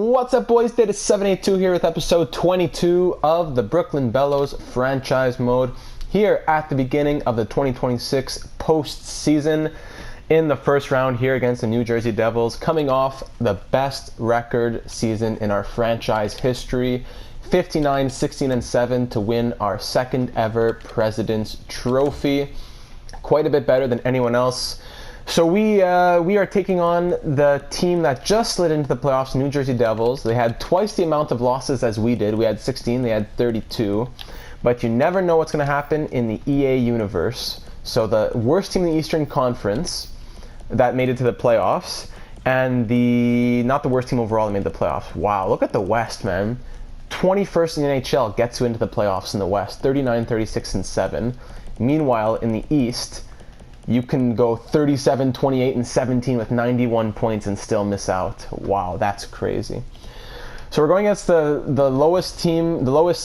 What's up, boys? Data782 here with episode 22 of the Brooklyn Bellos franchise mode here at the beginning of the 2026 postseason in the first round here against the New Jersey Devils, coming off the best record season in our franchise history, 59-16-7 to win our second ever President's Trophy. Quite a bit better than anyone else. So we are taking on the team that just slid into the playoffs, New Jersey Devils. They had twice the amount of losses as we did. We had 16, they had 32. But you never know what's going to happen in the EA universe. So the worst team in the Eastern Conference that made it to the playoffs, and not the worst team overall that made the playoffs. Wow, look at the West, man. 21st in the NHL gets you into the playoffs in the West, 39-36-7. Meanwhile, in the East, you can go 37-28-17 with 91 points and still miss out. Wow, that's crazy. So we're going against the lowest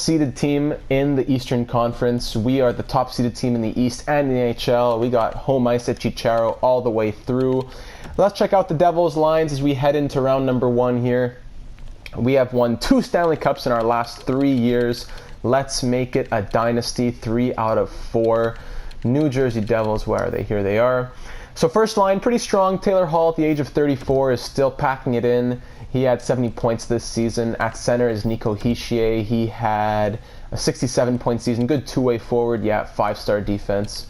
seeded team in the Eastern Conference. We are the top seeded team in the East and in the NHL. We got home ice at Chicharo all the way through. Let's check out the Devils lines as we head into round number 1 here. We have won 2 Stanley Cups in our last 3 years. Let's make it a dynasty, 3 out of 4. New Jersey Devils, where are they? Here they are. So first line, pretty strong. Taylor Hall at the age of 34 is still packing it in. He had 70 points this season. At center is Nico Hischier. He had a 67-point season. Good two-way forward. Yeah, 5-star defense.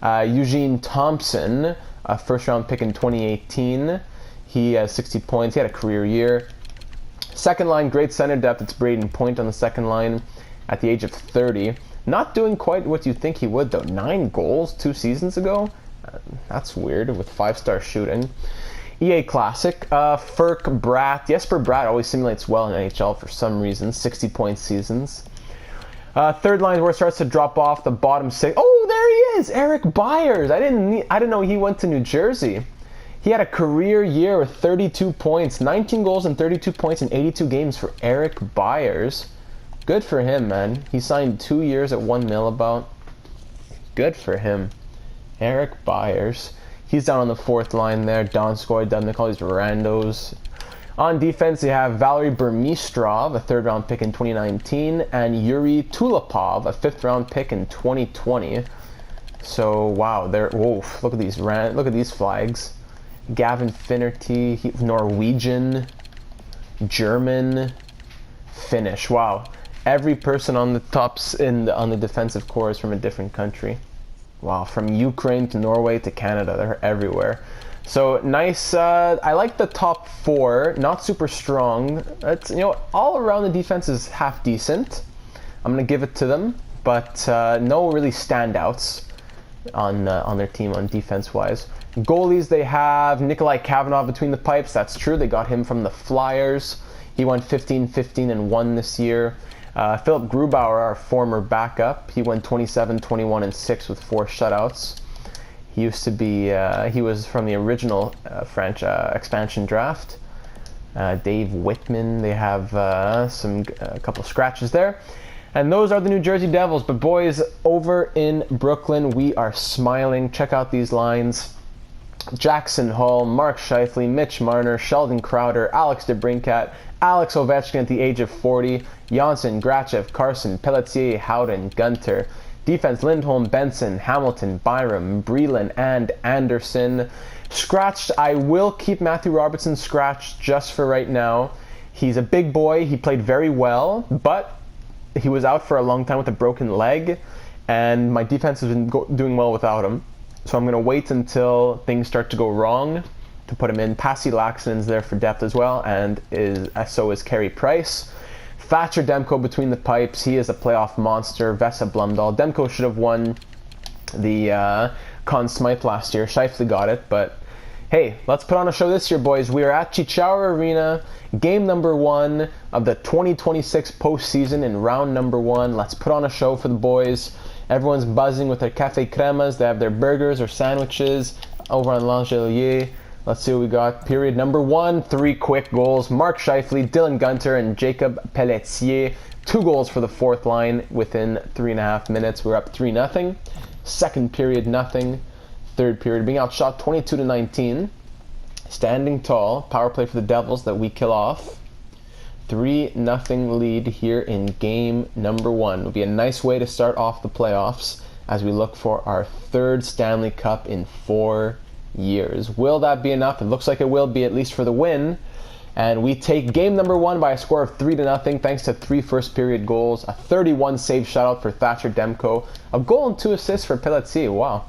Eugene Thompson, a first-round pick in 2018. He has 60 points. He had a career year. Second line, great center depth. It's Braden Point on the second line at the age of 30. Not doing quite what you think he would, though. 9 goals 2 seasons ago? That's weird, with 5-star shooting. EA Classic, Jesper Bratt always simulates well in NHL for some reason, 60-point seasons. Third line where it starts to drop off, the bottom 6. Oh, there he is! Eric Byers! I didn't know he went to New Jersey. He had a career year with 32 points, 19 goals and 32 points in 82 games for Eric Byers. Good for him, man. He signed 2 years at $1 million about. Good for him. Eric Byers. He's down on the fourth line there. Donskoy, Dubnik, all these randos. On defense, you have Valery Burmistrov, a third-round pick in 2019, and Yuri Tulipov, a fifth-round pick in 2020. So, wow, look at these flags. Gavin Finnerty, Norwegian, German, Finnish. Wow. Every person on the tops on the defensive core is from a different country. Wow, from Ukraine to Norway to Canada, they're everywhere. So nice. I like the top 4. Not super strong. It's, all around the defense is half decent. I'm gonna give it to them, but no really standouts on their team on defense wise. Goalies, they have Nikolai Kavanagh between the pipes. That's true. They got him from the Flyers. He went 15-15-1 this year. Philip Grubauer, our former backup, he went 27-21-6 with 4 shutouts. He used to be, he was from the original French expansion draft. Dave Whitman, they have a couple scratches there. And those are the New Jersey Devils. But boys, over in Brooklyn, we are smiling. Check out these lines. Jackson Hall, Mark Scheifele, Mitch Marner, Sheldon Crowder, Alex DeBrincat, Alex Ovechkin at the age of 40, Janssen, Grachev, Carson, Pelletier, Howden, Gunter. Defense, Lindholm, Benson, Hamilton, Byram, Breland, and Anderson. Scratched, I will keep Matthew Robertson scratched just for right now. He's a big boy. He played very well, but he was out for a long time with a broken leg, and my defense has been doing well without him. So I'm going to wait until things start to go wrong to put him in. Pasi Laxton's there for depth as well, and so is Carey Price. Thatcher Demko between the pipes. He is a playoff monster. Vesa Blumdahl. Demko should have won the Conn Smythe last year. Scheifele got it, but hey, let's put on a show this year, boys. We are at Chicharo Arena, game number 1 of the 2026 postseason in round number 1. Let's put on a show for the boys. Everyone's buzzing with their cafe cremas. They have their burgers or sandwiches over on L'Angelier. Let's see what we got. Period number 1, 3 quick goals. Mark Scheifele, Dylan Gunter, and Jacob Pelletier. 2 goals for the fourth line within 3.5 minutes. We're up 3-0. Second period, nothing. Third period, being outshot 22-19. Standing tall. Power play for the Devils that we kill off. 3-0 lead here in game number 1. It'll be a nice way to start off the playoffs as we look for our 3rd Stanley Cup in 4 years. Will that be enough? It looks like it will be, at least for the win. And we take game number 1 by a score of 3-0 thanks to 3 first period goals, a 31 save shutout for Thatcher Demko, a goal and 2 assists for Pelletier. Wow.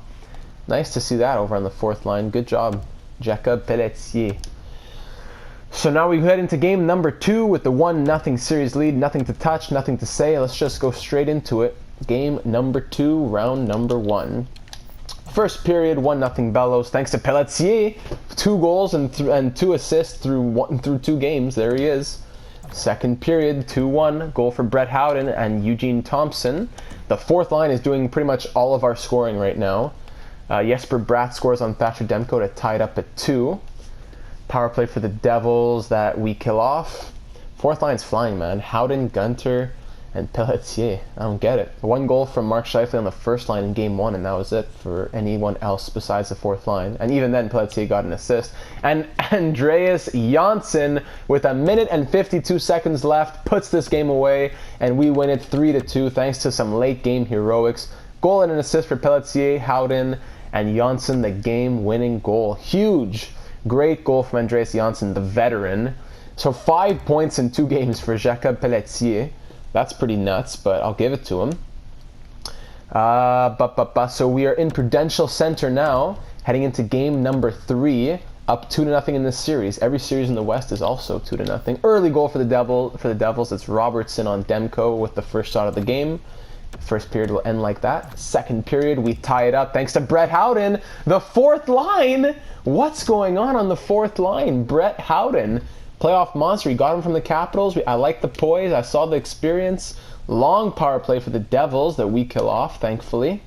Nice to see that over on the 4th line. Good job, Jacob Pelletier. So now we head into game number 2 with the 1-0 series lead. Nothing to touch, nothing to say. Let's just go straight into it. Game number 2, round number 1. First period, 1-0 Bellos. Thanks to Pelletier, 2 goals and 2 assists through 2 games. There he is. Second period, 2-1. Goal for Brett Howden and Eugene Thompson. The 4th line is doing pretty much all of our scoring right now. Jesper Bratt scores on Thatcher Demko to tie it up at 2. Power play for the Devils that we kill off. 4th line's flying, man. Howden, Gunter, and Pelletier. I don't get it. 1 goal from Mark Scheifele on the 1st line in game 1, and that was it for anyone else besides the 4th line. And even then, Pelletier got an assist. And Andreas Janssen, with 1 minute and 52 seconds left, puts this game away, and we win it 3-2 thanks to some late game heroics. Goal and an assist for Pelletier, Howden, and Janssen, the game-winning goal. Huge. Great goal from Andreas Janssen, the veteran. So 5 points in 2 games for Jacob Pelletier. That's pretty nuts, but I'll give it to him. So we are in Prudential Center now, heading into game number 3, up 2-0 in this series. Every series in the West is also 2-0. Early goal for the Devils. It's Robertson on Demko with the first shot of the game. First period will end like that. Second period, we tie it up thanks to Brett Howden. The 4th line. What's going on the 4th line? Brett Howden, playoff monster. He got him from the Capitals. I like the poise. I saw the experience. Long power play for the Devils that we kill off, thankfully.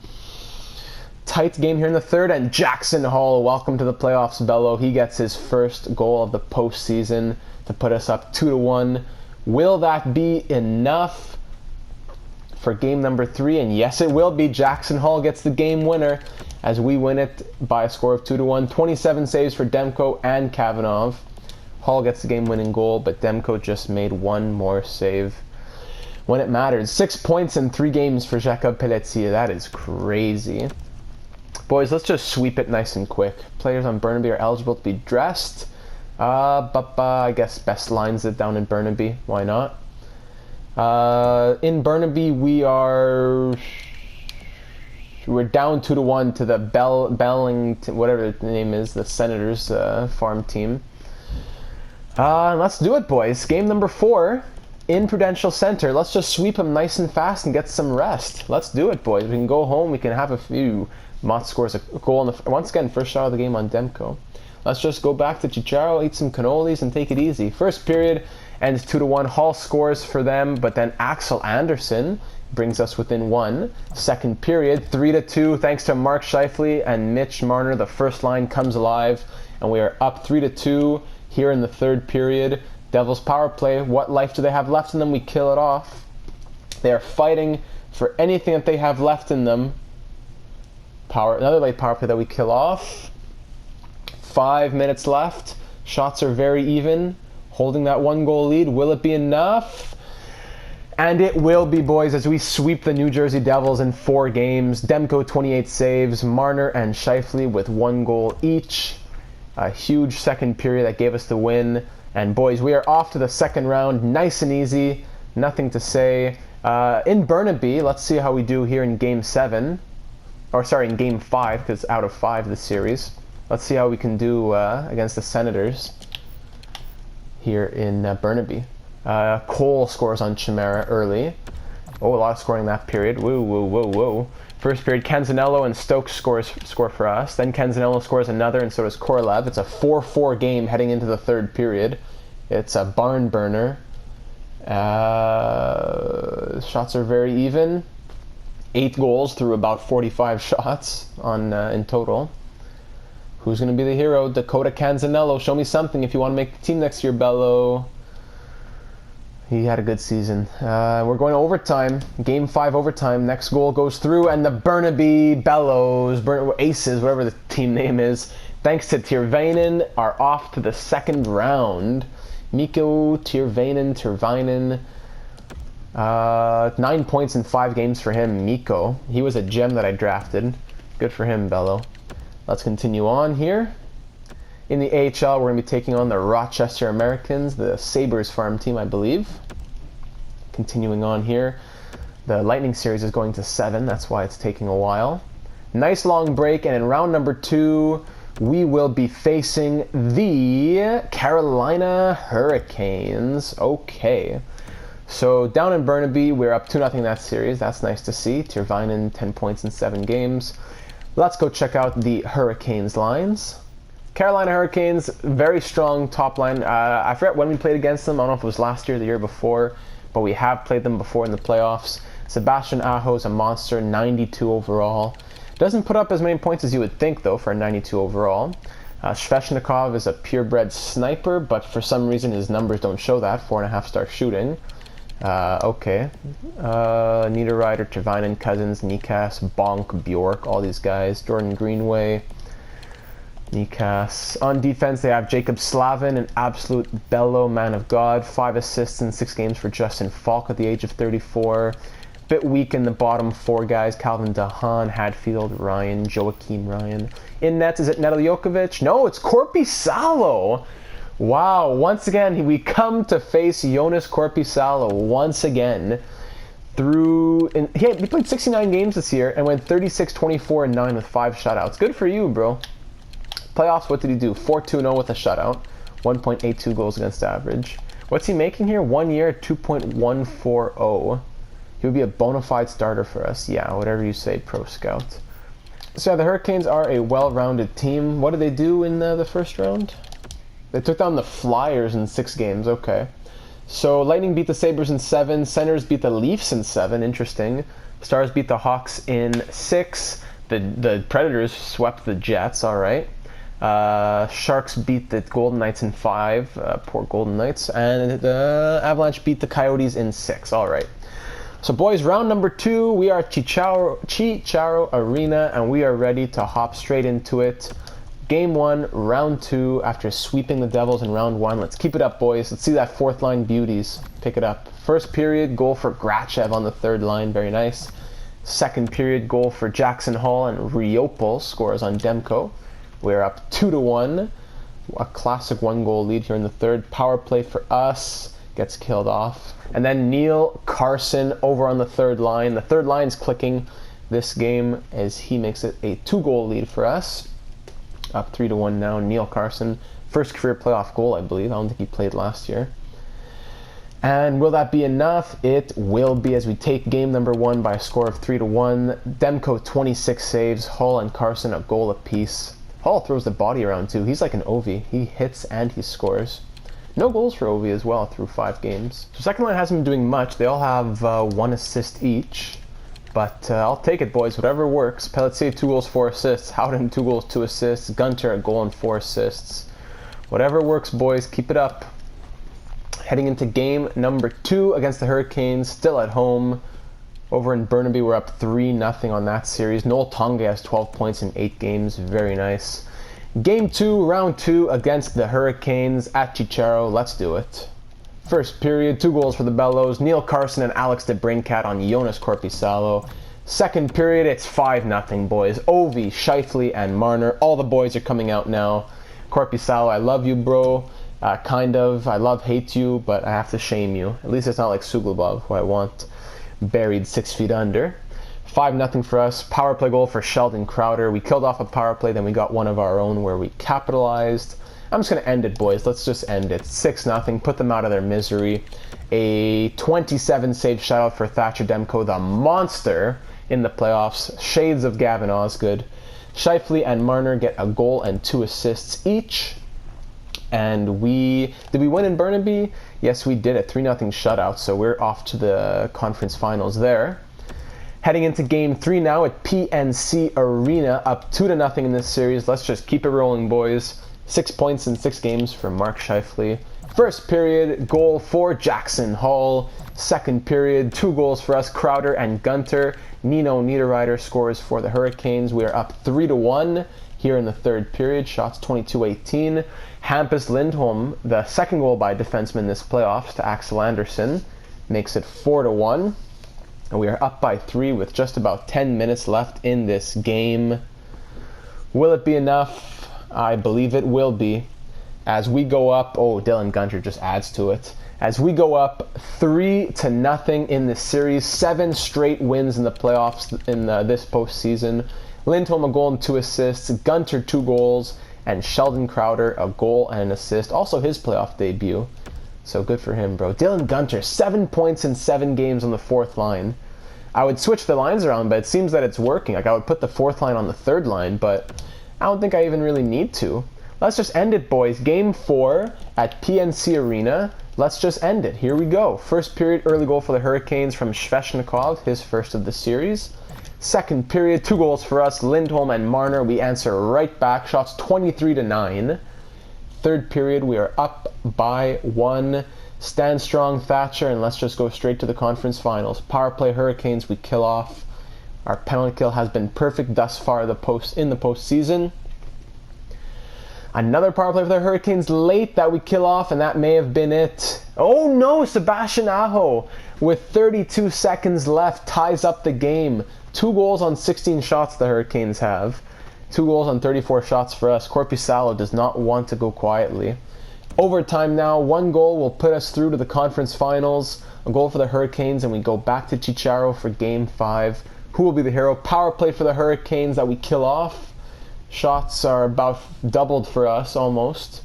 Tight game here in the 3rd, and Jackson Hall, welcome to the playoffs, Bello. He gets his first goal of the postseason to put us up 2-1. Will that be enough for game number 3? And yes, it will be. Jackson Hall gets the game winner as we win it by a score of 2-1. 27 saves for Demko and Kavanagh. Hall gets the game-winning goal, but Demko just made 1 more save when it mattered. 6 points in 3 games for Jacob Pelletier. That is crazy. Boys, let's just sweep it nice and quick. Players on Burnaby are eligible to be dressed. I guess best lines it down in Burnaby. Why not? In Burnaby, we're down 2-1 to the Bellington, whatever the name is, the Senators farm team. Let's do it, boys. Game number 4 in Prudential Center. Let's just sweep them nice and fast and get some rest. Let's do it, boys. We can go home. We can have a few. Mott scores a goal on once again, first shot of the game on Demko. Let's just go back to Chicharo, eat some cannolis, and take it easy. First period ends 2-1. Hall scores for them, but then Axel Andersson brings us within 1. Second period, 3-2, thanks to Mark Scheifele and Mitch Marner. The first line comes alive, and we are up 3-2 here in the 3rd period. Devils power play. What life do they have left in them? We kill it off. They are fighting for anything that they have left in them. Another late power play that we kill off. 5 minutes left. Shots are very even. Holding that 1-goal lead. Will it be enough? And it will be, boys, as we sweep the New Jersey Devils in 4 games. Demko 28 saves. Marner and Scheifele with 1 goal each. A huge second period that gave us the win. And boys, we are off to the 2nd round. Nice and easy. Nothing to say. In Burnaby, let's see how we do here in Game 7. Or sorry, in Game 5, because out of 5 this series. Let's see how we can do against the Senators here in Burnaby. Cole scores on Chimera early. Oh, a lot of scoring in that period. Whoa. First period, Canzanello and Stokes score for us. Then Canzanello scores another, and so does Korolev. It's a 4-4 game heading into the 3rd period. It's a barn burner. Shots are very even. 8 goals through about 45 shots in total. Who's going to be the hero? Dakota Canzanello. Show me something if you want to make the team next year, Bello. He had a good season. We're going to overtime. Game 5 overtime. Next goal goes through, and the Burnaby Bellos, Aces, whatever the team name is, thanks to Tirvainen, are off to the 2nd round Mikko Tervainen. 9 points in 5 games for him, Mikko. He was a gem that I drafted. Good for him, Bello. Let's continue on here. In the AHL, we're going to be taking on the Rochester Americans, the Sabres farm team, I believe. Continuing on here. The Lightning series is going to 7. That's why it's taking a while. Nice long break, and in round number 2, we will be facing the Carolina Hurricanes. Okay. So down in Burnaby, we're up 2-0 in that series. That's nice to see. Tervainen, 10 points in 7 games. Let's go check out the Hurricanes lines. Carolina Hurricanes, very strong top line. I forget when we played against them. I don't know if it was last year or the year before, but we have played them before in the playoffs. Sebastian Aho's a monster, 92 overall. Doesn't put up as many points as you would think, though, for a 92 overall. Sveshnikov is a purebred sniper, but for some reason his numbers don't show that. 4.5-star shooting. Okay. Niederreiter, Tervainen, Cousins, Nikas, Bonk, Bjork, all these guys. Jordan Greenway, Nikas. On defense, they have Jacob Slavin, an absolute bellow man of God. 5 assists in 6 games for Justin Falk at the age of 34. Bit weak in the bottom 4 guys. Calvin DeHaan, Hadfield, Ryan, Joakim Ryan. In nets, is it Nedeljokovic? No, it's Korpisalo. Wow, once again, we come to face Jonas Korpisalo once again. He played 69 games this year and went 36, 24, and 9 with 5 shutouts. Good for you, bro. Playoffs, what did he do? 4-2-0 with a shutout. 1.82 goals against average. What's he making here? 1 year, 2.140. He would be a bona fide starter for us. Yeah, whatever you say, Pro Scout. So yeah, the Hurricanes are a well-rounded team. What did they do in the first round? They took down the Flyers in 6 games. Okay. So Lightning beat the Sabres in 7. Senators beat the Leafs in 7. Interesting. Stars beat the Hawks in 6. The Predators swept the Jets. All right. Sharks beat the Golden Knights in 5. Poor Golden Knights. And the Avalanche beat the Coyotes in 6. All right. So boys, round number 2, we are at Chicharo Arena, and we are ready to hop straight into it. Game 1, round 2, after sweeping the Devils in round 1. Let's keep it up, boys. Let's see that 4th line beauties. Pick it up. First period, goal for Grachev on the 3rd line. Very nice. Second period, goal for Jackson Hall, and Riopel scores on Demko. We're up 2-1. A classic 1-goal lead here in the 3rd. Power play for us. Gets killed off. And then Neil Carson over on the 3rd line. The 3rd line's clicking this game as he makes it a 2-goal lead for us. Up 3-1 now. Neil Carson, first career playoff goal, I believe. I don't think he played last year. And will that be enough? It will be, as we take game number 1 by a score of 3-1. Demko 26 saves. Hall and Carson a goal apiece. Hall throws the body around too. He's like an Ovi. He hits and he scores. No goals for Ovi as well through 5 games. So second line hasn't been doing much. They all have 1 assist each. But I'll take it, boys. Whatever works. Pelletier, 2 goals, 4 assists. Howden, 2 goals, 2 assists. Gunter, a goal and 4 assists. Whatever works, boys. Keep it up. Heading into game number 2 against the Hurricanes. Still at home. Over in Burnaby, we're up 3-0 on that series. Noel Tonga has 12 points in 8 games. Very nice. Game 2, round 2 against the Hurricanes at Chicharo. Let's do it. First period, 2 goals for the Bellos. Neil Carson and Alex DeBrincat on Jonas Korpisalo. Second period, it's 5-0, boys. Ovi, Scheifele, and Marner. All the boys are coming out now. Korpisalo, I love you, bro. Kind of. I love, hate you, but I have to shame you. At least it's not like Suglobov, who I want buried 6 feet under. 5-0 for us. Power play goal for Sheldon Crowder. We killed off a power play, then we got one of our own where we capitalized. I'm just going to end it, boys. Let's just end it. 6-0. Put them out of their misery. A 27-save shutout for Thatcher Demko, the monster in the playoffs. Shades of Gavin Osgood. Scheifele and Marner get a goal and 2 assists each. And did we win in Burnaby? Yes, we did. A 3-0 shutout, so we're off to the conference finals there. Heading into game 3 now at PNC Arena, up 2-0 in this series. Let's just keep it rolling, boys. 6 points in 6 games for Mark Scheifele. First period, goal for Jackson Hall. Second period, 2 goals for us, Crowder and Gunter. Nino Niederreiter scores for the Hurricanes. We are up 3-1 here in the third period. Shots 22-18. Hampus Lindholm, the second goal by defenseman this playoffs to Axel Andersson, makes it 4-1. And we are up by 3 with just about 10 minutes left in this game. Will it be enough? I believe it will be. As we go up, Dylan Gunter just adds to it. As we go up 3-0 in this series, 7 straight wins in the playoffs in this postseason. Lindholm a goal and 2 assists, Gunter 2 goals, and Sheldon Crowder a goal and an assist. Also his playoff debut. So good for him, bro. Dylan Gunter, 7 points in 7 games on the fourth line. I would switch the lines around, but it seems that it's working. Like I would put the fourth line on the third line, but I don't think I even really need to. Let's just end it, boys. Game 4 at PNC Arena. Let's just end it. Here we go. First period, early goal for the Hurricanes from Svechnikov, his first of the series. Second period, 2 goals for us, Lindholm and Marner. We answer right back. Shots 23-9. Third period, we are up by 1. Stand strong, Thatcher, and let's just go straight to the conference finals. Power play Hurricanes, we kill off. Our penalty kill has been perfect thus far in the postseason. Another power play for the Hurricanes late that we kill off, and that may have been it. Oh no, Sebastian Aho, with 32 seconds left, ties up the game. 2 goals on 16 shots the Hurricanes have. 2 goals on 34 shots for us. Korpisalo does not want to go quietly. Overtime now, 1 goal will put us through to the conference finals. A goal for the Hurricanes, and we go back to Chicharo for Game 5. Who will be the hero? Power play for the Hurricanes that we kill off. Shots are about doubled for us, almost.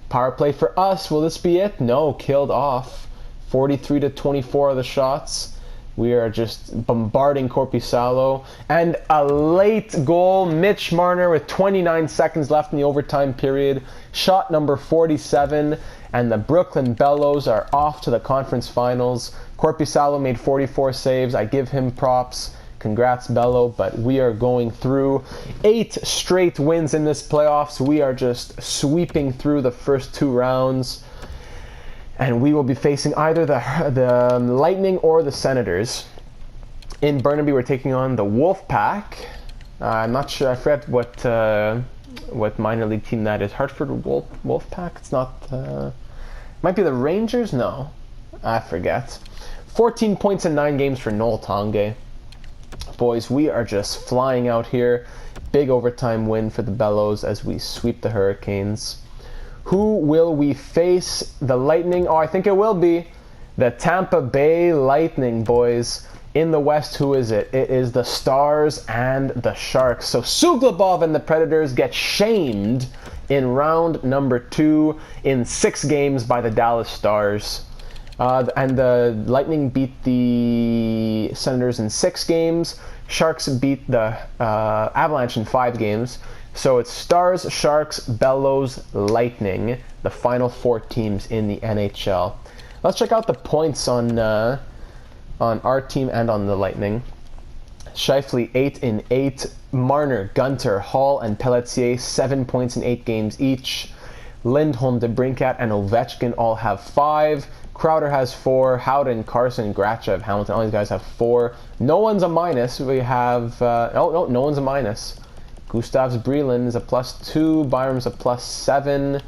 Power play for us, will this be it? No, killed off. 43-24 of the shots. We are just bombarding Korpisalo. And a late goal, Mitch Marner with 29 seconds left in the overtime period. Shot number 47, and the Brooklyn Bellos are off to the conference finals. Korpisalo made 44 saves. I give him props. Congrats, Bello, but we are going through 8 straight wins in this playoffs. We are just sweeping through the first 2 rounds, and we will be facing either the Lightning or the Senators. In Burnaby, we're taking on the Wolfpack. I'm not sure, I forget what minor league team that is. Hartford Wolfpack? It's not, might be the Rangers? No, I forget. 14 points in 9 games for Noel Tanguay. Boys, we are just flying out here. Big overtime win for the Bellows as we sweep the Hurricanes. Who will we face? The Lightning? Oh, I think it will be the Tampa Bay Lightning, boys. In the West, who is it? It is the Stars and the Sharks. So Suglobov and the Predators get shamed in round number 2 in 6 games by the Dallas Stars. And the Lightning beat the Senators in 6 games. Sharks beat the Avalanche in 5 games. So it's Stars, Sharks, Bellows, Lightning, the final 4 teams in the NHL. Let's check out the points on our team and on the Lightning. Scheifele 8 in 8. Marner, Gunter, Hall, and Pelletier 7 points in 8 games each. Lindholm, DeBrincat, and Ovechkin all have 5. Crowder has 4. Howden, Carson, Grachev, Hamilton, all these guys have 4. No one's a minus. We have... no one's a minus. Gustavs Breland is a +2. Byram's a +7.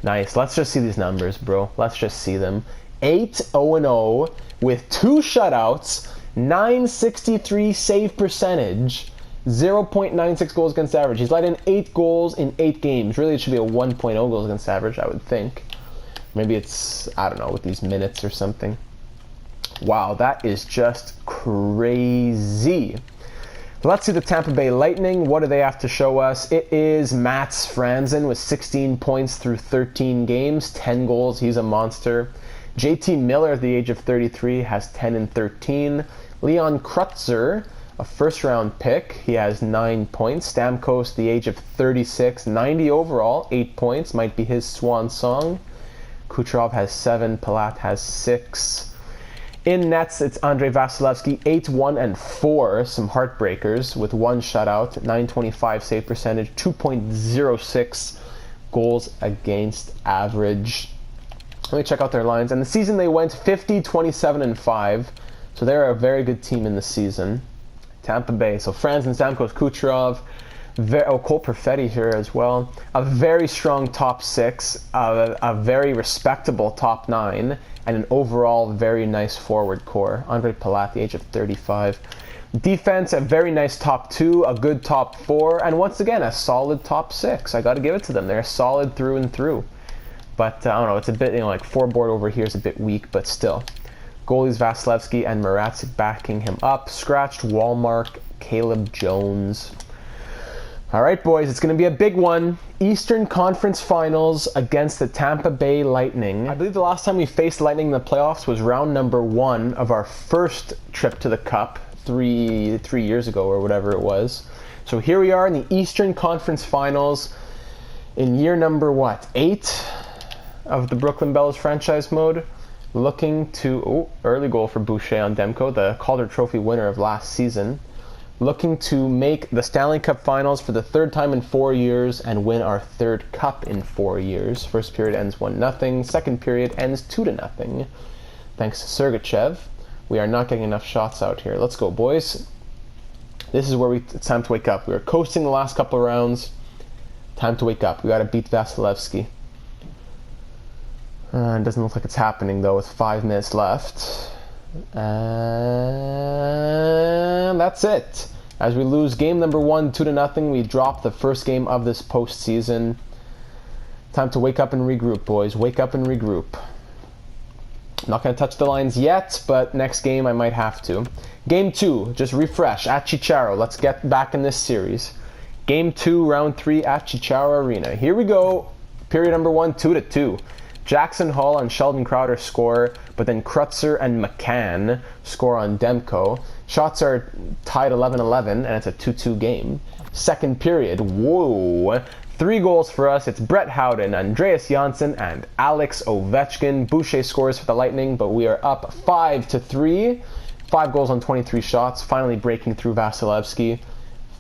Nice. Let's just see these numbers, bro. Let's just see them. 8-0-0 with 2 shutouts, 963 save percentage, 0.96 goals against average. He's let in 8 goals in 8 games. Really, it should be a 1.0 goals against average, I would think. Maybe it's, I don't know, with these minutes or something. Wow, that is just crazy. Let's see the Tampa Bay Lightning. What do they have to show us? It is Mats Franzen with 16 points through 13 games, 10 goals. He's a monster. JT Miller at the age of 33 has 10 and 13. Leon Krutzer, a first-round pick, he has 9 points. Stamkos, the age of 36, 90 overall, 8 points. Might be his swan song. Kucherov has 7. Palat has 6. In nets, it's Andrei Vasilevsky, 8-1-4, some heartbreakers with 1 shutout, 925 save percentage, 2.06 goals against average. Let me check out their lines. And the season they went 50, 27, and 5. So they're a very good team in the season. Tampa Bay. So Franz and Stamkos, Kucherov, Cole Perfetti here as well. A very strong top 6, a very respectable top 9, and an overall very nice forward core. Andre Palat at the age of 35. Defense, a very nice top 2, a good top 4, and once again, a solid top 6. I got to give it to them. They're solid through and through. But I don't know, it's a bit, like 4 board over here is a bit weak, but still. Goalies Vasilevsky and Mrazek backing him up. Scratched Wallmark, Caleb Jones. All right, boys, it's going to be a big one. Eastern Conference Finals against the Tampa Bay Lightning. I believe the last time we faced Lightning in the playoffs was round number 1 of our first trip to the Cup, three years ago or whatever it was. So here we are in the Eastern Conference Finals in year number, 8 of the Brooklyn Bellos franchise mode. Looking to, early goal for Boucher on Demko, the Calder Trophy winner of last season. Looking to make the Stanley Cup Finals for the 3rd time in 4 years and win our 3rd cup in 4 years. First period ends 1-0. Second period ends 2-0. Thanks to Sergachev. We are not getting enough shots out here. Let's go, boys. This is where it's time to wake up. We were coasting the last couple of rounds. Time to wake up. We got to beat Vasilevsky. It doesn't look like it's happening, though, with 5 minutes left. And that's it. As we lose game number 1, 2-0, we drop the first game of this postseason. Time to wake up and regroup, boys. Wake up and regroup. Not going to touch the lines yet, but next game I might have to. Game 2, just refresh at Chicharo. Let's get back in this series. Game 2, round 3 at Chicharo Arena. Here we go. Period number 1, 2-2. Jackson Hall and Sheldon Crowder score, but then Krutzer and McCann score on Demko. Shots are tied 11-11, and it's a 2-2 game. Second period, whoa. 3 goals for us. It's Brett Howden, Andreas Janssen, and Alex Ovechkin. Boucher scores for the Lightning, but we are up 5-3. 5 goals on 23 shots, finally breaking through Vasilevsky.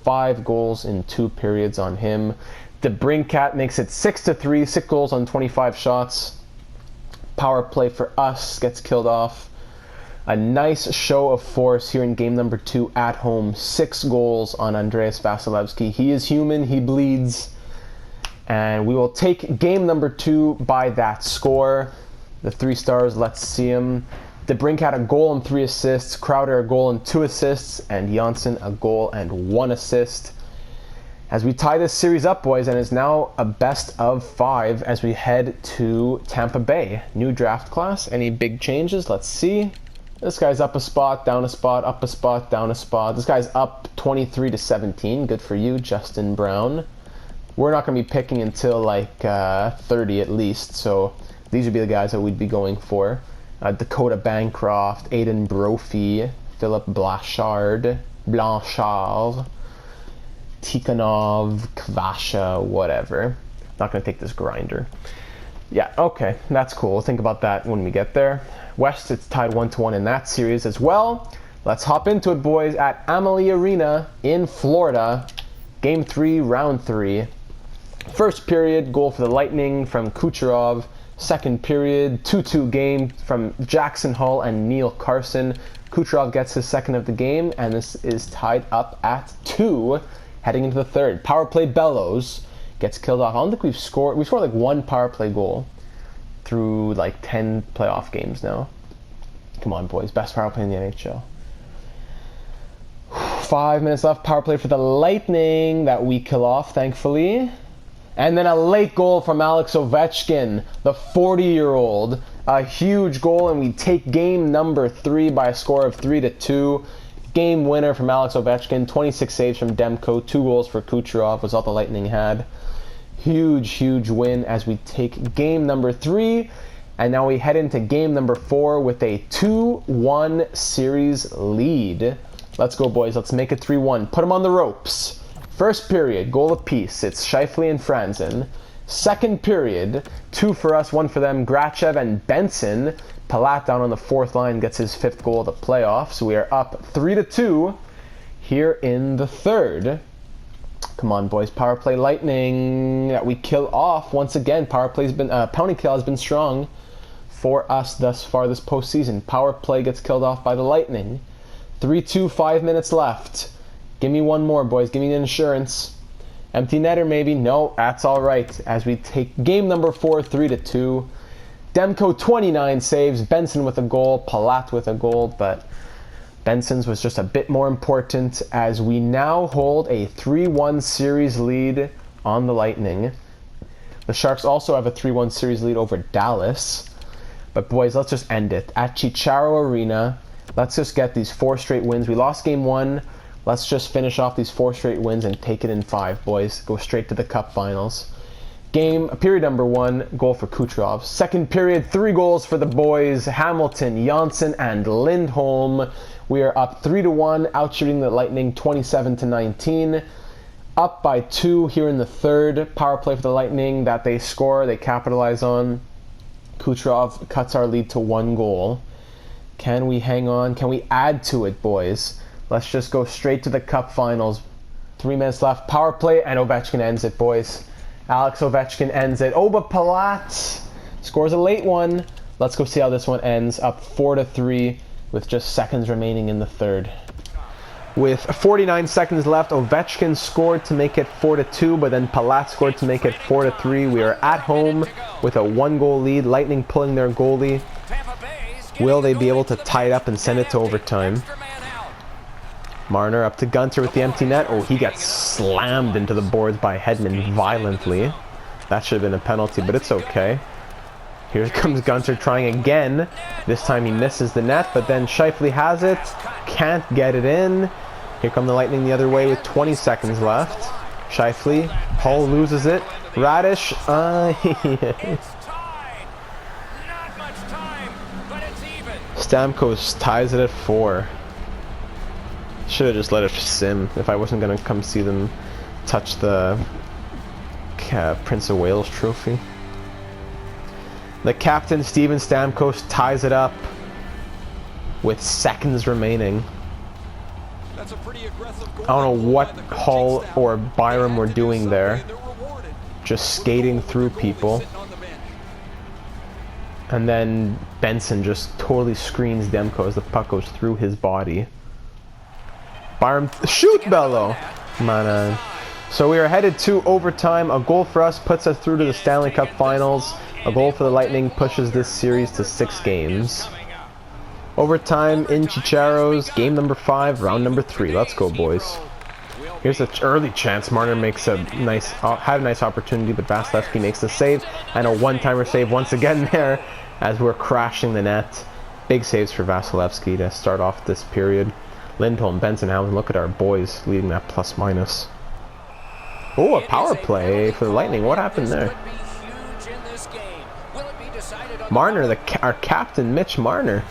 5 goals in 2 periods on him. DeBrincat makes it 6-3, 6 goals on 25 shots. Power play for us gets killed off. A nice show of force here in game number 2 at home. 6 goals on Andreas Vasilevsky. He is human, he bleeds. And we will take game number 2 by that score. The 3 stars, let's see him. DeBrincat a goal and 3 assists. Crowder a goal and 2 assists. And Janssen a goal and 1 assist. As we tie this series up, boys, and it's now a best of 5 as we head to Tampa Bay. New draft class. Any big changes? Let's see. This guy's up a spot, down a spot, up a spot, down a spot. This guy's up 23-17. Good for you, Justin Brown. We're not going to be picking until like 30 at least, so these would be the guys that we'd be going for. Dakota Bancroft, Aiden Brophy, Philip Blanchard, Tikhonov, Kvasha, whatever. Not going to take this grinder. Yeah, okay, that's cool. We'll think about that when we get there. West, it's tied 1-1 in that series as well. Let's hop into it, boys, at Amalie Arena in Florida. Game 3, round 3. First period, goal for the Lightning from Kucherov. Second period, 2-2 game from Jackson Hall and Neil Carson. Kucherov gets his second of the game, and this is tied up at 2. Heading into the third. Power play Bellos gets killed off. I don't think we've scored like 1 power play goal through like 10 playoff games now. Come on, boys. Best power play in the NHL. 5 minutes left. Power play for the Lightning that we kill off, thankfully. And then a late goal from Alex Ovechkin, the 40-year-old. A huge goal, and we take game number 3 by a score of 3-2. Game winner from Alex Ovechkin, 26 saves from Demko, 2 goals for Kucherov was all the Lightning had. Huge, huge win as we take game number 3, and now we head into game number 4 with a 2-1 series lead. Let's go, boys. Let's make it 3-1. Put them on the ropes. First period, goal apiece. It's Scheifele and Franzen. Second period, 2 for us, 1 for them. Grachev and Benson. Palat down on the 4th line gets his 5th goal of the playoffs. We are up 3-2 here in the third. Come on, boys. Power play Lightning that we kill off once again. Power play's been penalty kill has been strong for us thus far this postseason. Power play gets killed off by the Lightning. 3-2, 5 minutes left. Give me one more, boys. Give me the insurance. Empty netter maybe. No, that's all right. As we take game number 4, 3-2. Demko 29 saves. Benson with a goal. Palat with a goal, but Benson's was just a bit more important as we now hold a 3-1 series lead on the Lightning. The Sharks also have a 3-1 series lead over Dallas. But boys, let's just end it. At Chicharo Arena, let's just get these 4 straight wins. We lost game 1. Let's just finish off these 4 straight wins and take it in 5, boys. Go straight to the Cup Finals. Period number 1, goal for Kucherov. Second period, 3 goals for the boys. Hamilton, Janssen, and Lindholm. We are up 3-1, outshooting the Lightning 27-19. Up by 2 here in the third. Power play for the Lightning that they score, they capitalize on. Kucherov cuts our lead to 1 goal. Can we hang on? Can we add to it, boys? Let's just go straight to the Cup Finals. 3 minutes left. Power play, and Ovechkin ends it, boys. Alex Ovechkin ends it. Oh, but Palat scores a late one. Let's go see how this one ends. Up 4-3 with just seconds remaining in the third. With 49 seconds left, Ovechkin scored to make it 4-2, but then Palat scored to make it 4-3. We are at home with a 1-goal lead. Lightning pulling their goalie. Will they be able to tie it up and send it to overtime? Marner up to Gunter with the empty net. Oh, he gets slammed into the boards by Hedman violently. That should have been a penalty, but it's okay. Here comes Gunter trying again. This time he misses the net, but then Scheifele has it. Can't get it in. Here come the Lightning the other way with 20 seconds left. Scheifele. Hull loses it. Radish. Stamkos ties it at 4. Should have just let it sim if I wasn't going to come see them touch the Prince of Wales trophy. The captain, Steven Stamkos, ties it up with seconds remaining. That's a pretty aggressive goal. I don't know what Hull or Byram were doing there. Just skating through people. And then Benson just totally screens Demko as the puck goes through his body. Byram, shoot Bello! Man. So we are headed to overtime. A goal for us puts us through to the Stanley Cup Finals. A goal for the Lightning pushes this series to 6 games. Overtime in Chicharo's, game number 5, round number 3. Let's go, boys. Here's an early chance. Marner makes had a nice opportunity, but Vasilevsky makes the save. And a one-timer save once again there as we're crashing the net. Big saves for Vasilevsky to start off this period. Lindholm, Benson, Hamilton, look at our boys leading that plus-minus. Oh, a power play for the Lightning. What happened there? Marner, our captain, Mitch Marner.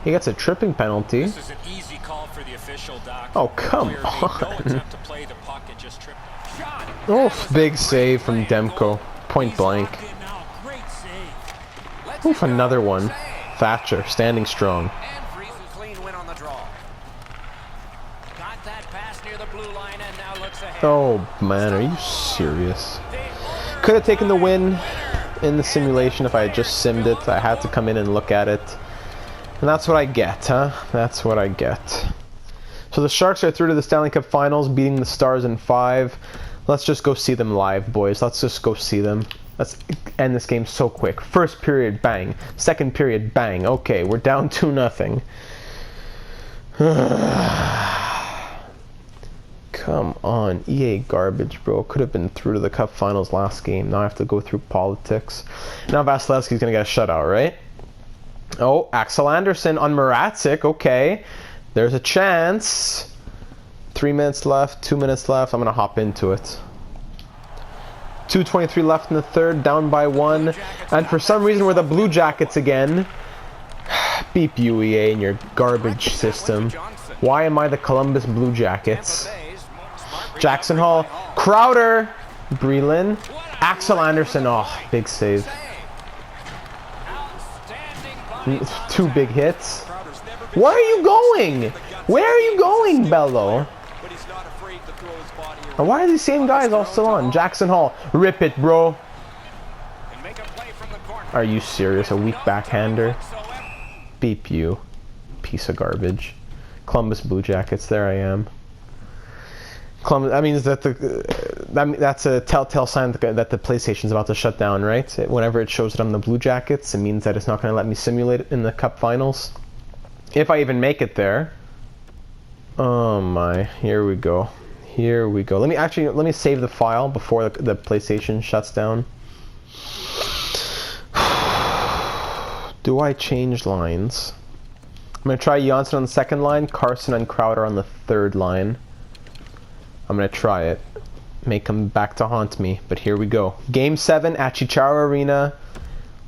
He gets a tripping penalty. This is an easy call for the official, Doc. Oh, come on. Oh, big save from Demko. Point blank. Oof, another one. Thatcher, standing strong. Oh, man, are you serious? Could have taken the win in the simulation if I had just simmed it. I had to come in and look at it. And that's what I get, huh? That's what I get. So the Sharks are through to the Stanley Cup Finals, beating the Stars in 5. Let's just go see them live, boys. Let's just go see them. Let's end this game so quick. First period, bang. Second period, bang. Okay, we're down 2-0. Come on, EA garbage, bro. Could have been through to the Cup Finals last game. Now I have to go through politics. Now Vasilevsky's going to get a shutout, right? Oh, Axel Anderson on Maratzik. Okay, there's a chance. 3 minutes left, 2 minutes left. I'm going to hop into it. 2:23 left in the third, down by 1. And for some reason, we're the Blue Jackets again. Beep you, EA, and your garbage system. Why am I the Columbus Blue Jackets? Jackson Hall, Crowder, Breland, Axel Anderson. Oh, big save. 2 big hits. Where are you going? Where are you going, Bello? And why are these same guys all still on? Jackson Hall, rip it, bro. Are you serious? A weak backhander? Beep you, piece of garbage. Columbus Blue Jackets, there I am. Columbus, that means that That's a telltale sign that the PlayStation's about to shut down, right? Whenever it shows it on the Blue Jackets, it means that it's not going to let me simulate it in the Cup Finals. If I even make it there. Oh my, here we go. Here we go. Let me save the file before the PlayStation shuts down. Do I change lines? I'm going to try Janssen on the second line, Carson and Crowder on the third line. I'm going to try it. May come back to haunt me, but here we go. Game 7 at Chicharo Arena.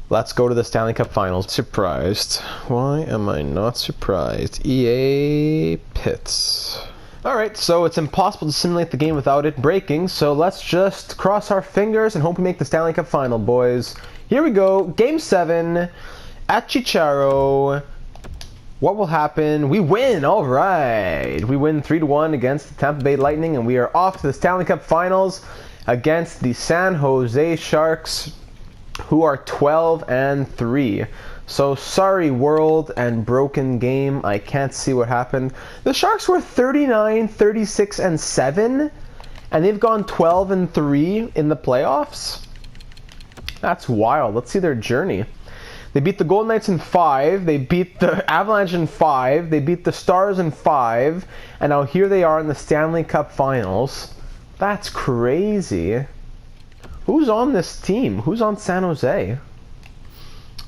Let's go to the Stanley Cup Finals. Surprised. Why am I not surprised? EA Pits. Alright, so it's impossible to simulate the game without it breaking, so let's just cross our fingers and hope we make the Stanley Cup Final, boys. Here we go. Game 7 at Chicharo. What will happen? We win! Alright! We win 3-1 against the Tampa Bay Lightning, and we are off to the Stanley Cup Finals against the San Jose Sharks, who are 12-3. So sorry, world and broken game. I can't see what happened. The Sharks were 39, 36, and 7, and they've gone 12-3 in the playoffs. That's wild. Let's see their journey. They beat the Golden Knights in 5, they beat the Avalanche in 5, they beat the Stars in 5, and now here they are in the Stanley Cup Finals. That's crazy. Who's on this team? Who's on San Jose?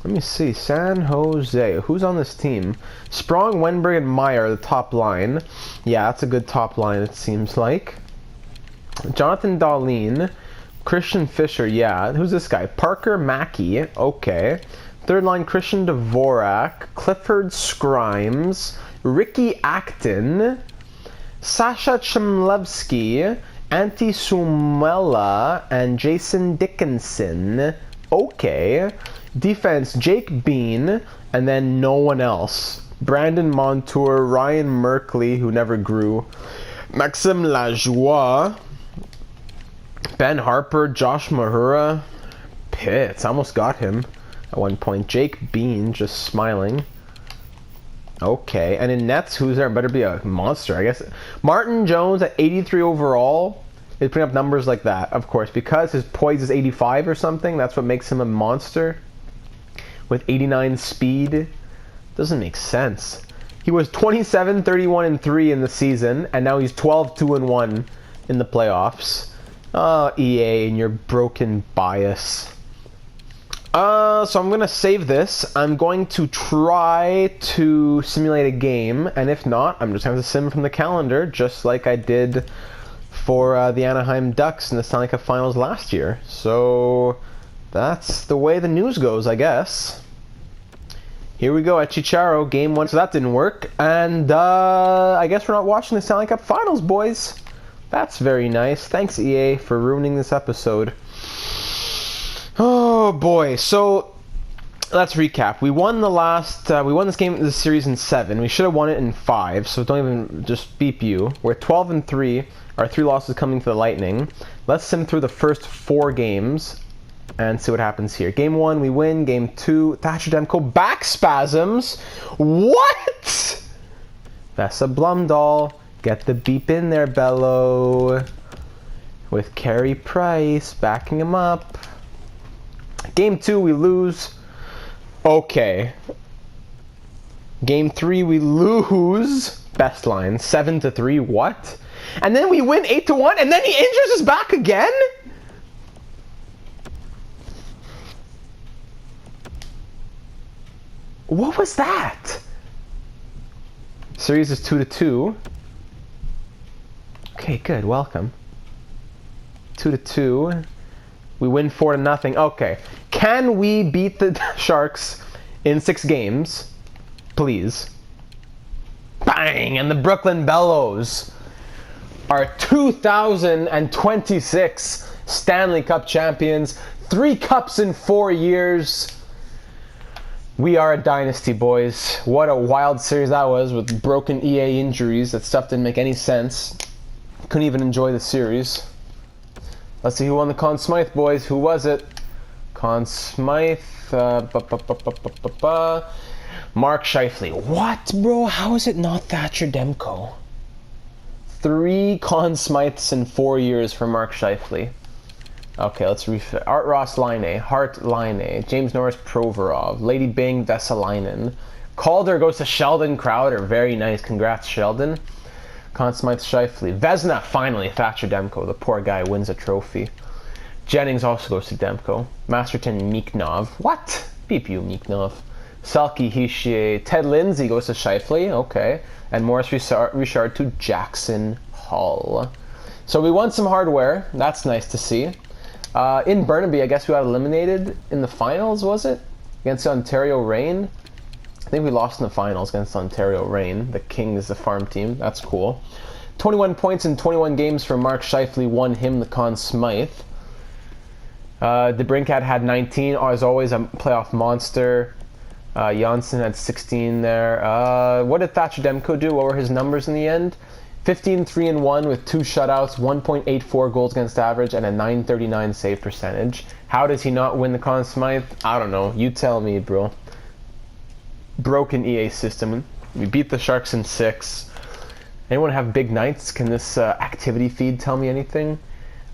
Let me see. San Jose. Who's on this team? Sprong, Wenberg, and Meyer, the top line. Yeah, that's a good top line, it seems like. Jonathan Dahlin. Christian Fischer, yeah. Who's this guy? Parker Mackey. Okay. Third line, Christian Dvorak, Clifford Scrimes, Ricky Acton, Sasha Chmelevsky, Antti Suomela, and Jason Dickinson. Okay. Defense, Jake Bean, and then no one else. Brandon Montour, Ryan Merkley, who never grew, Maxime Lajoie, Ben Harper, Josh Mahura, Pitts, almost got him at one point. Jake Bean, just smiling. Okay, and in nets, who's there? Better be a monster, I guess. Martin Jones at 83 overall is putting up numbers like that, of course, because his poise is 85 or something. That's what makes him a monster. With 89 speed, doesn't make sense. He was 27, 31, and 3 in the season, and now he's 12, 2, and 1 in the playoffs. Oh, EA and your broken bias. So I'm going to save this. I'm going to try to simulate a game, and if not, I'm just going to sim from the calendar, just like I did for the Anaheim Ducks in the Stanley Cup Finals last year. So that's the way the news goes, I guess. Here we go at Chicharo, Game 1. So that didn't work, and I guess we're not watching the Stanley Cup Finals, boys. That's very nice. Thanks, EA, for ruining this episode. Oh boy, so let's recap. We won we won this series in 7. We should have won it in 5, so don't even just beep you. We're 12-3, our 3 losses coming to the Lightning. Let's sim through the first 4 games and see what happens here. Game 1, we win. Game 2, Thatcher Demko, back spasms. What? Vesa Blumdahl, get the beep in there, Bello. With Carey Price backing him up. Game 2, we lose. Okay. Game 3, we lose. Best line, 7-3. What? And then we win 8-1, and then he injures his back again? What was that? Series is 2-2. Okay, good. Welcome. 2-2. We win 4-0. Okay. Can we beat the Sharks in 6 games? Please. Bang! And the Brooklyn Bellows are 2026 Stanley Cup champions. 3 cups in 4 years. We are a dynasty, boys. What a wild series that was with broken EA injuries. That stuff didn't make any sense. Couldn't even enjoy the series. Let's see who won the Conn Smythe, boys. Who was it? Conn Smythe. Mark Scheifele. What, bro? How is it not Thatcher Demko? 3 Conn Smythes in 4 years for Mark Scheifele. Okay, let's refill. Art Ross Line, Hart Line, James Norris Provorov, Lady Bing Vesalainen. Calder goes to Sheldon Crowder. Very nice. Congrats, Sheldon. Conn Smythe Scheifele. Vezina, finally. Thatcher Demko. The poor guy wins a trophy. Jennings also goes to Demko. Masterton Miknov. What? Beep you, Miknov. Selke Hischier. Ted Lindsay goes to Scheifele. Okay. And Maurice Richard to Jackson Hall. So we won some hardware. That's nice to see. In Burnaby, I guess we got eliminated in the finals, was it? Against Ontario Reign? I think we lost in the finals against Ontario Reign. The Kings, the farm team. That's cool. 21 points in 21 games for Mark Scheifele. Won him the Conn Smythe. DeBrincat had 19. As always, a playoff monster. Janssen had 16 there. What did Thatcher Demko do? What were his numbers in the end? 15-3-1 with 2 shutouts, 1.84 goals against average, and a .939 save percentage. How does he not win the Conn Smythe? I don't know. You tell me, bro. Broken EA system. We beat the Sharks in 6. Anyone have big nights? Can this activity feed tell me anything?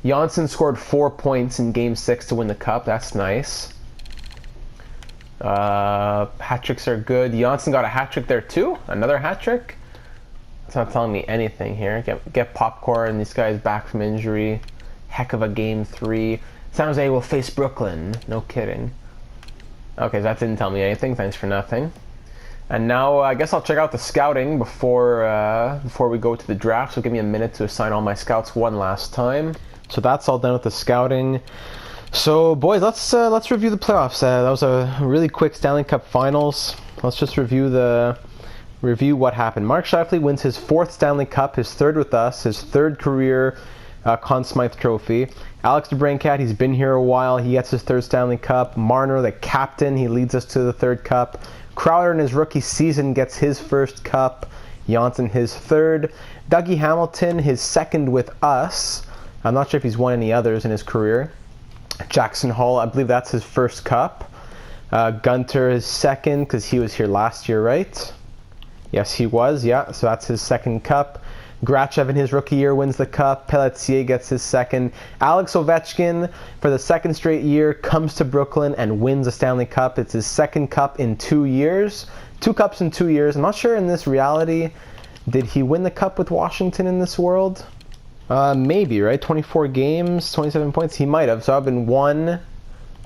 Janssen scored 4 points in Game 6 to win the Cup. That's nice. Hat-tricks are good. Janssen got a hat-trick there too? Another hat-trick? It's not telling me anything here. Get popcorn. These guys back from injury. Heck of a Game 3. San Jose will face Brooklyn. No kidding. Okay, that didn't tell me anything. Thanks for nothing. And now I guess I'll check out the scouting before we go to the draft. So give me a minute to assign all my scouts one last time. So that's all done with the scouting. So boys, let's review the playoffs. That was a really quick Stanley Cup Finals. Let's just review what happened. Mark Scheifele wins his 4th Stanley Cup, his 3rd with us, his 3rd career Conn Smythe trophy. Alex DeBrincat, he's been here a while. He gets his 3rd Stanley Cup. Marner, the captain, he leads us to the 3rd Cup. Crowder in his rookie season gets his 1st Cup. Janssen his 3rd. Dougie Hamilton, his 2nd with us. I'm not sure if he's won any others in his career. Jackson Hall, I believe that's his 1st Cup. Gunter his 2nd because he was here last year, right? Yes, he was, yeah. So that's his 2nd Cup. Grachev in his rookie year wins the Cup. Pelletier gets his 2nd. Alex Ovechkin, for the 2nd straight year, comes to Brooklyn and wins a Stanley Cup. It's his 2nd Cup in 2 years. 2 Cups in 2 years. I'm not sure in this reality, did he win the Cup with Washington in this world? Maybe, right? 24 games, 27 points. He might have. So I've been 1,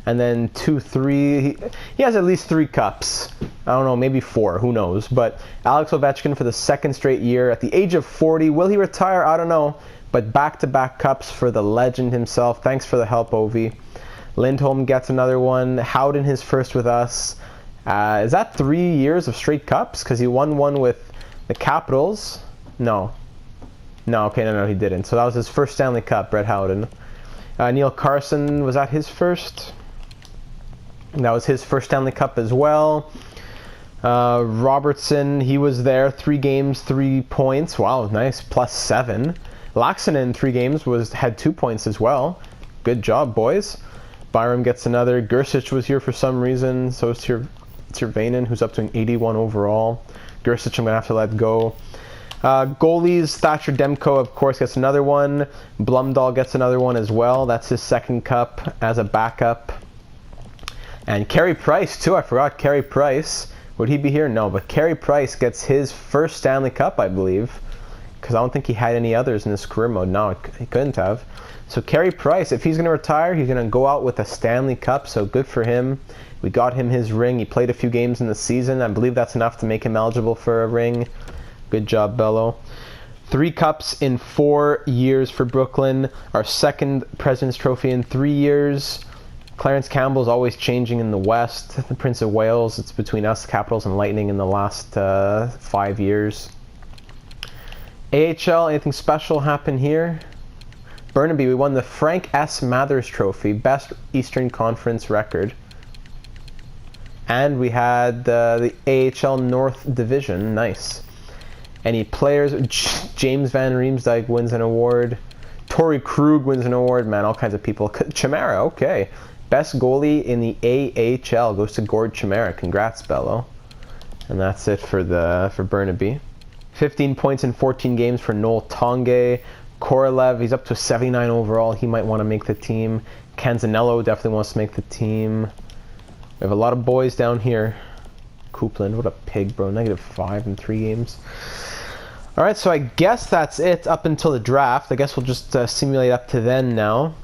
and then 2, 3. He has at least 3 cups. I don't know, maybe 4. Who knows? But Alex Ovechkin for the 2nd straight year at the age of 40. Will he retire? I don't know. But back-to-back cups for the legend himself. Thanks for the help, Ovi. Lindholm gets another one. Howden his 1st with us. Is that 3 years of straight cups? Because he won one with the Capitals. No. No, he didn't. So that was his 1st Stanley Cup, Brett Howden. Neil Carson, was that his 1st? That was his 1st Stanley Cup as well. Robertson, he was there. 3 games, 3 points. Wow, nice. +7. Laxonen, 3 games, had 2 points as well. Good job, boys. Byram gets another. Gersich was here for some reason. So is Tirvainen, who's up to an 81 overall. Gersich, I'm going to have to let go. Goalies, Thatcher Demko, of course, gets another one. Blumdahl gets another one as well. That's his 2nd Cup as a backup. And Carey Price, too. I forgot Carey Price. Would he be here? No, but Carey Price gets his 1st Stanley Cup, I believe. Because I don't think he had any others in his career mode. No, he couldn't have. So Carey Price, if he's going to retire, he's going to go out with a Stanley Cup. So good for him. We got him his ring. He played a few games in the season. I believe that's enough to make him eligible for a ring. Good job, Bello. 3 cups in 4 years for Brooklyn. Our 2nd President's Trophy in 3 years. Clarence Campbell's always changing in the West. The Prince of Wales, it's between us, Capitals, and Lightning in the last 5 years. AHL, anything special happen here? Burnaby, we won the Frank S. Mathers Trophy, best Eastern Conference record. And we had the AHL North Division, nice. Any players? James Van Riemsdyk wins an award. Torrey Krug wins an award. Man, all kinds of people. Chimera, okay. Best goalie in the AHL goes to Gord Chimera. Congrats, Bello. And that's it for Burnaby. 15 points in 14 games for Noel Tonge. Korolev, he's up to 79 overall. He might want to make the team. Canzanello definitely wants to make the team. We have a lot of boys down here. Coupland, what a pig, bro. -5 in 3 games. Alright, so I guess that's it up until the draft. I guess we'll just simulate up to then now.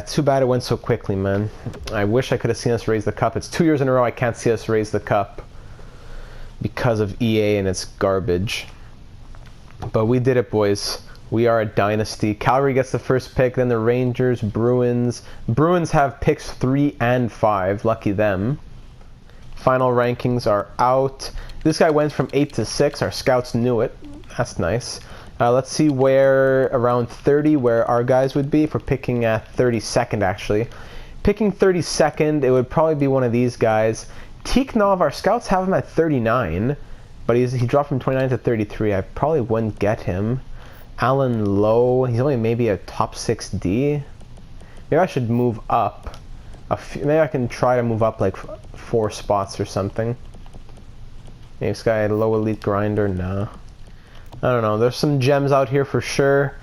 Too bad it went so quickly, man. I wish I could have seen us raise the cup. It's 2 years in a row I can't see us raise the cup because of EA and its garbage. But we did it, boys. We are a dynasty. Calgary gets the first pick, then the Rangers, Bruins. Bruins have picks 3 and 5. Lucky them. Final rankings are out. This guy went from 8 to 6. Our scouts knew it. That's nice. Let's see where around 30 where our guys would be if we're picking at 32nd, actually. Picking 32nd, it would probably be one of these guys. Tikhnov, our scouts have him at 39, but he dropped from 29 to 33. I probably wouldn't get him. Alan Lowe, he's only maybe a top 6D. Maybe I should move up. Maybe I can try to move up like 4 spots or something. Maybe this guy, low elite grinder, nah. I don't know. There's some gems out here for sure.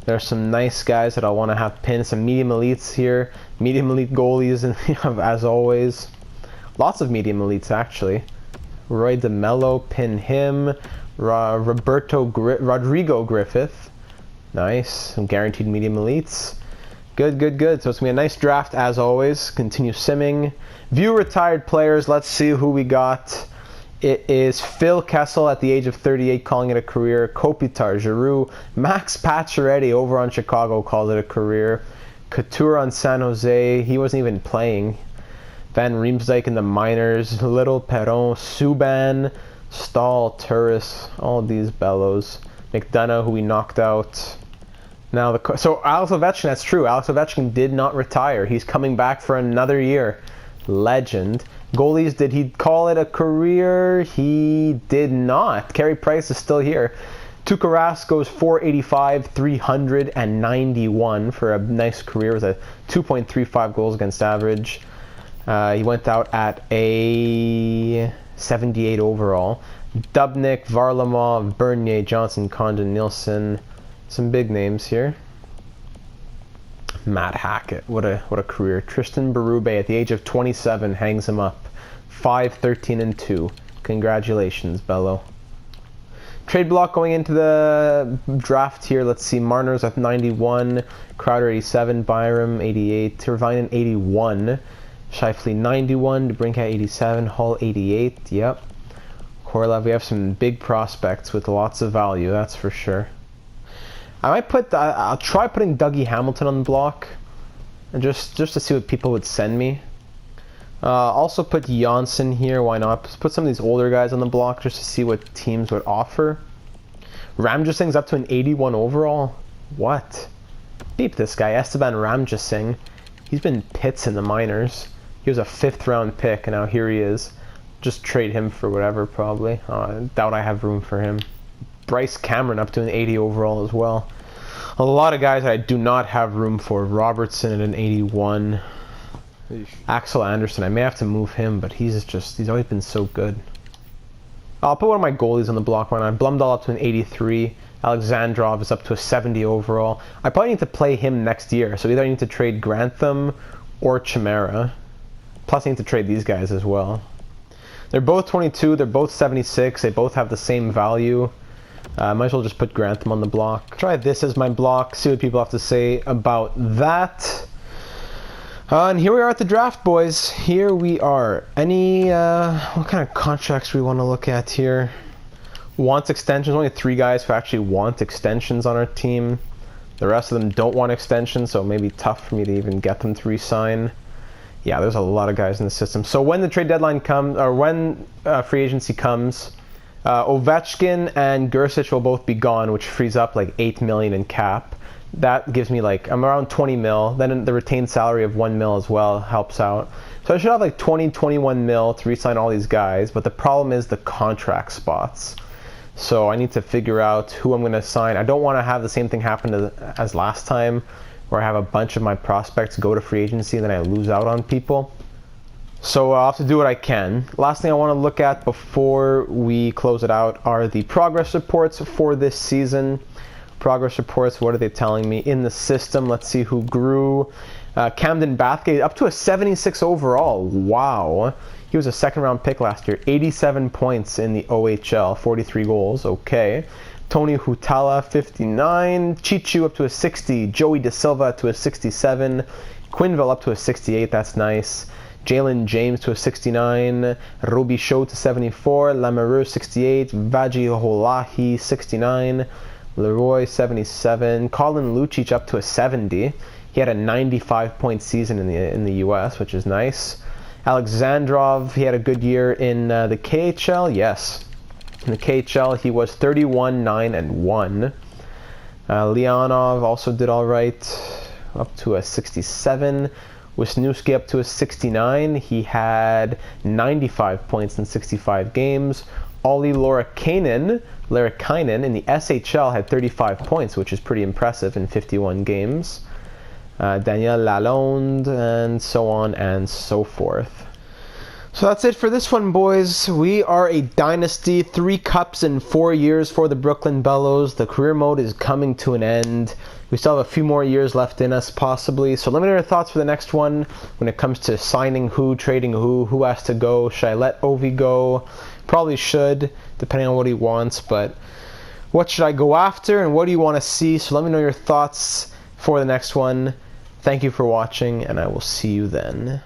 There's some nice guys that I want to have pinned. Some medium elites here. Medium elite goalies, and as always. Lots of medium elites, actually. Roy DeMello, pin him. Rodrigo Griffith. Nice. Some guaranteed medium elites. Good, good, good. So it's going to be a nice draft, as always. Continue simming. View retired players. Let's see who we got. It is Phil Kessel at the age of 38 calling it a career. Kopitar, Giroux, Max Pacioretty over on Chicago called it a career. Couture on San Jose, he wasn't even playing. Van Riemsdyk in the minors. Little, Perron, Subban, Stahl, Turris, all of these Bellos. McDonough, who we knocked out. Now so Alex Ovechkin, that's true. Alex Ovechkin did not retire. He's coming back for another year. Legend. Goalies, did he call it a career? He did not. Carey Price is still here. Tuukka Rask goes 485, 391 for a nice career with a 2.35 goals against average. He went out at a 78 overall. Dubnyk, Varlamov, Bernier, Johnson, Condon, Nielsen. Some big names here. Matt Hackett, what a career. Tristan Berube at the age of 27 hangs him up. 5-13-2. Congratulations, Bello. Trade block going into the draft here. Let's see, Marner's at 91, Crowder 87, Byram 88, Tervainen 81, Scheifele 91, DeBrincat 87, Hull 88. Yep. Korolev, we have some big prospects with lots of value, that's for sure. I might I'll try putting Dougie Hamilton on the block, and just to see what people would send me. Also put Janssen here, why not? Put some of these older guys on the block just to see what teams would offer. Ramjasing's up to an 81 overall. What? Beep this guy, Esteban Ramjasing. He's been pits in the minors. He was a 5th round pick, and now here he is. Just trade him for whatever, probably. I doubt I have room for him. Bryce Cameron up to an 80 overall as well. A lot of guys I do not have room for. Robertson at an 81. Eesh. Axel Anderson, I may have to move him, but he's always been so good. I'll put one of my goalies on the block right now. Blumdahl up to an 83. Alexandrov is up to a 70 overall. I probably need to play him next year, so either I need to trade Grantham or Chimera. Plus I need to trade these guys as well. They're both 22, they're both 76, they both have the same value. Might as well just put Grantham on the block. Try this as my block, see what people have to say about that. And here we are at the draft, boys. Here we are. What kind of contracts do we want to look at here? Wants extensions. Only 3 guys who actually want extensions on our team. The rest of them don't want extensions, so it may be tough for me to even get them to re-sign. Yeah, there's a lot of guys in the system. So when the trade deadline comes, or when free agency comes, Ovechkin and Gersic will both be gone, which frees up like 8 million in cap. That gives me like, I'm around 20 mil. Then the retained salary of 1 mil as well helps out. So I should have like 20, 21 mil to re-sign all these guys. But the problem is the contract spots. So I need to figure out who I'm going to sign. I don't want to have the same thing happen as last time, where I have a bunch of my prospects go to free agency and then I lose out on people. So I'll have to do what I can. Last thing I want to look at before we close it out are the progress reports for this season. Progress reports, what are they telling me? In the system, let's see who grew. Camden Bathgate up to a 76 overall. Wow. He was a second round pick last year. 87 points in the OHL, 43 goals. Okay. Tony Hutala, 59. Chichu up to a 60. Joey De Silva to a 67. Quinville up to a 68. That's nice. Jalen James to a 69. Roby Show to 74. Lamoureux 68. Vaji Holahi 69. Leroy 77. Colin Lucic up to a 70. He had a 95-point season in the U.S., which is nice. Alexandrov, he had a good year in the KHL. Yes, in the KHL he was 31, 9, and 1. Leonov also did all right, up to a 67. Wisniewski up to a 69. He had 95 points in 65 games. Olli Larikainen in the SHL had 35 points, which is pretty impressive in 51 games. Daniel Lalonde, and so on and so forth. So that's it for this one, boys. We are a dynasty, 3 cups in 4 years for the Brooklyn Bellows. The career mode is coming to an end. We still have a few more years left in us, possibly. So let me know your thoughts for the next one when it comes to signing who, trading who has to go. Should I let Ovi go? Probably should, depending on what he wants. But what should I go after, and what do you want to see? So let me know your thoughts for the next one. Thank you for watching, and I will see you then.